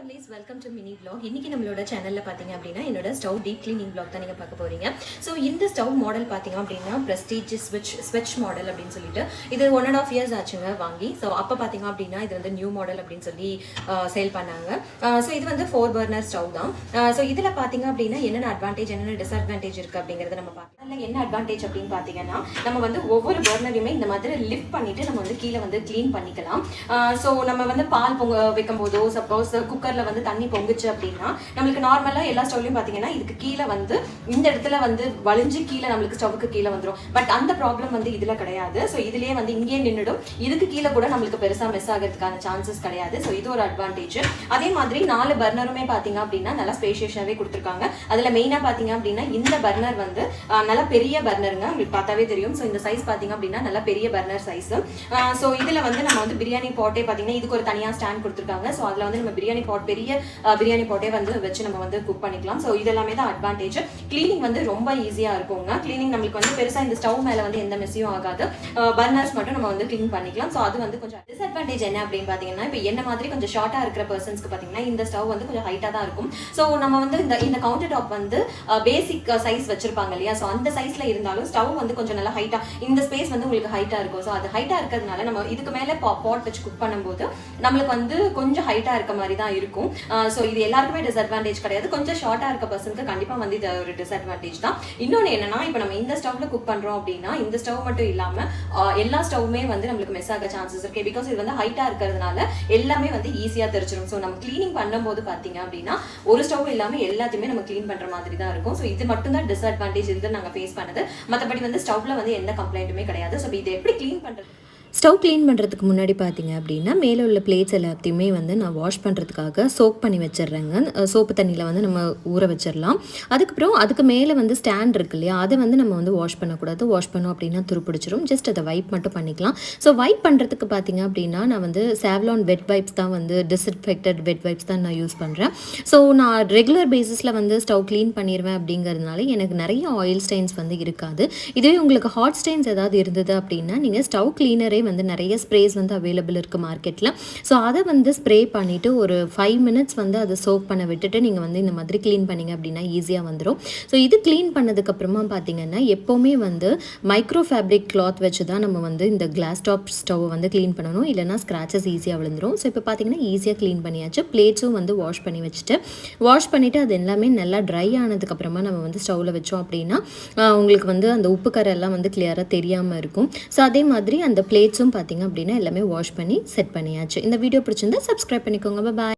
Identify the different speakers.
Speaker 1: lovelies, welcome to mini vlog. இன்னைக்கு நம்மளோட சேனல்ல பாத்தீங்க அப்படினா என்னோட ஸ்டவ் டீப் க்ளீனிங் vlog தான் நீங்க பார்க்க போறீங்க. சோ இந்த ஸ்டவ் மாடல் பாத்தீங்க அப்படினா பிரஸ்டீஜ் ஸ்விட்ச் மாடல் அப்படினு சொல்லிட்டு இது 1.5 years ஆச்சுங்க வாங்கி. சோ அப்ப பாத்தீங்க அப்படினா இது வந்து நியூ மாடல் அப்படினு சொல்லி சேல் பண்ணாங்க. சோ இது வந்து 4 burner ஸ்டவ் தான். சோ இதுல பாத்தீங்க அப்படினா என்னென்ன அட்வான்டேஜ் என்னென்ன டிஸ்அட்வான்டேஜ் இருக்கு அப்படிங்கறத நம்ம பார்க்கலாம். அதுல என்ன அட்வான்டேஜ் அப்படினு பாத்தீங்கன்னா நம்ம வந்து ஒவ்வொரு பர்னரையுமே இந்த மாதிரி லிஃப்ட் பண்ணிட்டு நம்ம வந்து கீழ வந்து க்ளீன் பண்ணிக்கலாம். சோ நம்ம வந்து பால் பொங்க வைக்கும்போதோ சப்போஸ் குக்கர்ல வந்து தண்ணி பொங்குச்சு அப்படின்னா நம்மளுக்கு நார்மலா எல்லா ஸ்டவ்லயும் பாத்தீங்கன்னா இதுக்கு கீழே வந்து இந்த இடத்துல வந்து வலிஞ்சு கீழே நம்மளுக்கு ஸ்டவ்வுக்கு கீழே வந்துடும். பட் அந்த ப்ராப்ளம் வந்து இதுல கிடையாது. ஸோ இதுலயே வந்து இங்கே நின்றுடும். இதுக்கு கீழே கூட நம்மளுக்கு பெருசா மிஸ் ஆகிறதுக்கான சான்சஸ் கிடையாது. ஸோ இது ஒரு அட்வான்டேஜ். அதே மாதிரி 4 பர்னருமே பாத்தீங்க அப்படின்னா நல்லா ஸ்பேஷியஸாவே கொடுத்துருக்காங்க. அதுல மெயினா பாத்தீங்க அப்படின்னா இந்த பர்னர் வந்து நல்லா பெரிய பர்னருங்க, உங்களுக்கு பார்த்தாவே தெரியும். ஸோ இந்த சைஸ் பாத்தீங்க அப்படின்னா நல்லா பெரிய பர்னர் சைஸ். ஸோ இதுல வந்து நம்ம வந்து பிரியாணி பாட்டே பாத்தீங்கன்னா இதுக்கு ஒரு தனியா ஸ்டாண்ட் கொடுத்துருக்காங்க. ஸோ அதுல வந்து நம்ம பிரியாணி பாட் பெரிய பிரியாணி பாட்டே வந்து வச்சு நம்ம வந்து குக் பண்ணிக்கலாம். ஸோ இதெல்லாமே தான் அட்வான்டேஜ். கிளீனிங் வந்து ரொம்ப ஈஸியா இருக்குங்க. கிளீனிங் நம்மளுக்கு வந்து பெருசா இந்த ஸ்டவ் மேல வந்து எந்த மெஸ்ஸியும் ஆகாது. பர்னர்ஸ் மட்டும் நம்ம வந்து கிளீன் பண்ணிக்கலாம். ஸோ அது வந்து கொஞ்சம் டிஸ்அட்வான்டேஜ் என்ன அப்படின்னு பாத்தீங்கன்னா இப்போ என்ன மாதிரி கொஞ்சம் ஷார்ட்டா இருக்கிற பர்சன்ஸ்க்கு பாத்தீங்கன்னா இந்த ஸ்டவ் வந்து கொஞ்சம் ஹைட்டா தான் இருக்கும். ஸோ நம்ம வந்து இந்த கவுண்டர் டாப் வந்து பேசிக் சைஸ் வச்சிருப்பாங்க இல்லையா. ஸோ அந்த சைஸ்ல இருந்தாலும் ஸ்டவ் வந்து கொஞ்சம் நல்லா ஹைட்டா இந்த ஸ்பேஸ் வந்து உங்களுக்கு ஹைட்டா இருக்கும். ஸோ அது ஹைட்டா இருக்கிறதுனால நம்ம இதுக்கு மேல பாட் வச்சு குக் பண்ணும்போது நம்மளுக்கு வந்து கொஞ்சம் ஹைட்டா இருக்க மாதிரி தான் இருக்கும். ஸோ இது எல்லாருக்குமே டிஸ்அட்வான்டேஜ் கிடையாது. கொஞ்சம் ஷார்ட்டா இருக்க பர்சனுக்கு கண்டிப்பா வந்து இது ஒரு டிஸ்அட்வான்டேஜ் தான். இன்னொன்று என்னன்னா இப்போ நம்ம இந்த ஸ்டவ்ல குக் பண்றோம் அப்படின்னா இந்த ஸ்டவ் மட்டும் இல்லாம எல்லா ஸ்டவ்வுமே வந்து நம்மளுக்கு மிஸ் ஆக சான்சஸ் இருக்கு. பிகாஸ் இது வந்து ஹைட்டா இருக்கிறதுனால எல்லாமே வந்து ஈஸியா தெரிச்சிடும். ஸோ நம்ம கிளீனிங் பண்ணும்போது பாத்தீங்க அப்படின்னா ஒரு ஸ்டவ் இல்லாம எல்லாத்தையுமே நம்ம கிளீன் பண்ற மாதிரி தான் இருக்கும். ஸோ இது மட்டும் தான் டிஸ்அட்வான்டேஜ் இது நாங்கள் ஃபேஸ் பண்ணது. மற்றபடி வந்து ஸ்டவ்ல வந்து எந்த கம்ப்ளைண்ட்டுமே கிடையாது. ஸோ இதை எப்படி கிளீன் பண்றது?
Speaker 2: ஸ்டவ் க்ளீன் பண்ணுறதுக்கு முன்னாடி பார்த்தீங்க அப்படின்னா மேலே உள்ள பிளேட்ஸ் எல்லாத்தையுமே வந்து நான் வாஷ் பண்ணுறதுக்காக சோக் பண்ணி வச்சிடுறேங்க. சோப்பு தண்ணியில் வந்து நம்ம ஊற வச்சிடலாம். அதுக்கப்புறம் அதுக்கு மேலே வந்து ஸ்டாண்ட் இருக்கு இல்லையா, அதை வந்து நம்ம வந்து வாஷ் பண்ணக்கூடாது. வாஷ் பண்ணோம் அப்படின்னா துருப்பிடிச்சிடும். ஜஸ்ட் அதை வைப் மட்டும் பண்ணிக்கலாம். ஸோ வைப் பண்ணுறதுக்கு பார்த்தீங்க அப்படின்னா நான் வந்து சாவ்லான் வெட் வைப்ஸ் தான் வந்து டிஸ்இன்ஃபெக்டட் வெட் வைப்ஸ் தான் நான் யூஸ் பண்ணுறேன். ஸோ நான் ரெகுலர் பேசிஸில் வந்து ஸ்டவ் க்ளீன் பண்ணிடுவேன் அப்படிங்கிறதுனால எனக்கு நிறைய ஆயில் ஸ்டெயின்ஸ் வந்து இருக்காது. இதுவே உங்களுக்கு ஹாட் ஸ்டெயின்ஸ் ஏதாவது இருந்தது அப்படின்னா நீங்கள் ஸ்டவ் க்ளீனரே வந்து நிறைய ஸ்ப்ரேஸ் வந்து அவைலபிள் இருக்குது மார்க்கெட்டில். ஸோ அதை வந்து ஸ்ப்ரே பண்ணிவிட்டு ஒரு 5 minutes வந்து அதை சோக் பண்ண விட்டுட்டு நீங்கள் வந்து இந்த மாதிரி க்ளீன் பண்ணிங்க அப்படின்னா ஈஸியாக வந்துடும். ஸோ இது க்ளீன் பண்ணதுக்கப்புறமா பார்த்தீங்கன்னா எப்போவுமே வந்து மைக்ரோ ஃபேப்ரிக் கிளாத் வச்சு தான் நம்ம வந்து இந்த கிளாஸ் டாப் ஸ்டவ்வை வந்து க்ளீன் பண்ணணும். இல்லைனா ஸ்க்ராச்சஸ் ஈஸியாக விழுந்துடும். ஸோ இப்போ பார்த்தீங்கன்னா ஈஸியாக க்ளீன் பண்ணியாச்சு. பிளேட்ஸும் வந்து வாஷ் பண்ணிவிட்டு அது எல்லாமே நல்லா ட்ரை ஆனதுக்கப்புறமா நம்ம வந்து ஸ்டவ்வில் வச்சோம் அப்படின்னா உங்களுக்கு வந்து அந்த உப்பு கரை எல்லாம் வந்து கிளியராக தெரியாமல் இருக்கும். ஸோ அதே மாதிரி அந்த பிளேட்ஸும் பார்த்தீங்க அப்படின்னா எல்லாமே வாஷ் பண்ணி செட் பண்ணியாச்சு. இந்த வீடியோ பிடிச்சிருந்தா சப்ஸ்கிரைப் பண்ணிக்கோங்க. பாய்.